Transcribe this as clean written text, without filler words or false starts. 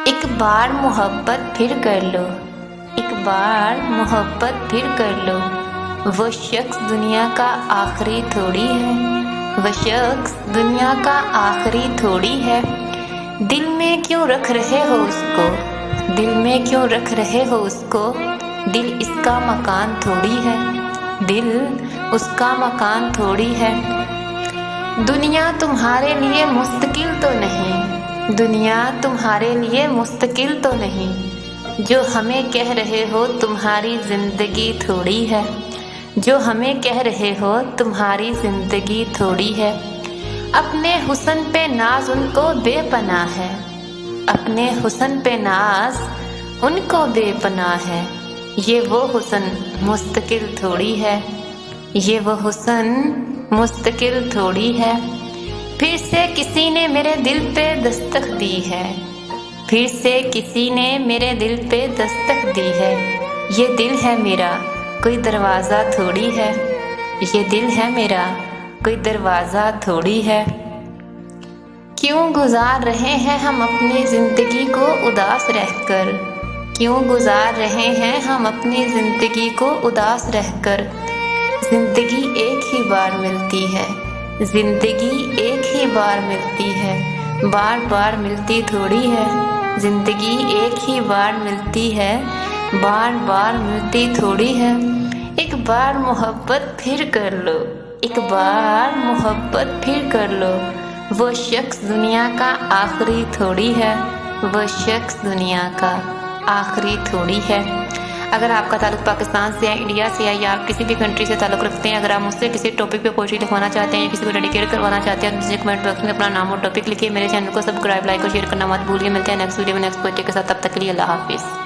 एक बार मोहब्बत फिर कर लो, एक बार मोहब्बत फिर कर लो। वो शख्स दुनिया का आखिरी थोड़ी है, वो शख्स दुनिया का आखिरी थोड़ी है। दिल में क्यों रख रहे हो उसको, दिल में क्यों रख रहे हो उसको। दिल इसका मकान थोड़ी है, दिल उसका मकान थोड़ी है। दुनिया तुम्हारे लिए मुस्तकिल तो नहीं, दुनिया तुम्हारे लिए मुस्तकिल तो नहीं। जो हमें कह रहे हो तुम्हारी ज़िंदगी थोड़ी है, जो हमें कह रहे हो तुम्हारी ज़िंदगी थोड़ी है। अपने हुस्न पे नाज उनको बेपनाह है, अपने हुस्न पे नाज उनको बेपनाह है। ये वो हुस्न मुस्तकिल थोड़ी है, ये वो हुस्न मुस्तकिल थोड़ी है। फिर से किसी ने मेरे दिल पे दस्तक दी है, फिर से किसी ने मेरे दिल पे दस्तक दी है। ये दिल है मेरा कोई दरवाज़ा थोड़ी है, ये दिल है मेरा कोई दरवाज़ा थोड़ी है। क्यों गुजार रहे हैं हम अपनी ज़िंदगी को उदास रहकर, क्यों गुजार रहे हैं हम अपनी ज़िंदगी को उदास रहकर। ज़िंदगी एक ही बार मिलती है, ज़िंदगी एक ही बार मिलती है, बार बार मिलती थोड़ी है। ज़िंदगी एक ही बार मिलती है, बार बार मिलती थोड़ी है। एक बार मोहब्बत फिर कर लो, एक बार मोहब्बत फिर कर लो। वो शख्स दुनिया का आखिरी थोड़ी है, वो शख्स दुनिया का आखिरी थोड़ी है। अगर आपका ताल्लुक पाकिस्तान से है, इंडिया से है, या आप किसी भी कंट्री से ताल्लुक रखते हैं, अगर आप मुझसे किसी टॉपिक पे पोएट्री लिखवाना चाहते हैं या किसी को डेडिकेट करवाना चाहते हैं, तो मुझे कमेंट बॉक्स में अपना नाम और टॉपिक लिखिए। मेरे चैनल को सब्सक्राइब, लाइक और शेयर करना मत भूलिए। मिलते हैं नेक्स्ट वीडियो में नेक्स्ट पोएट्री के साथ। तब तक के लिए अल्लाह हाफिज़।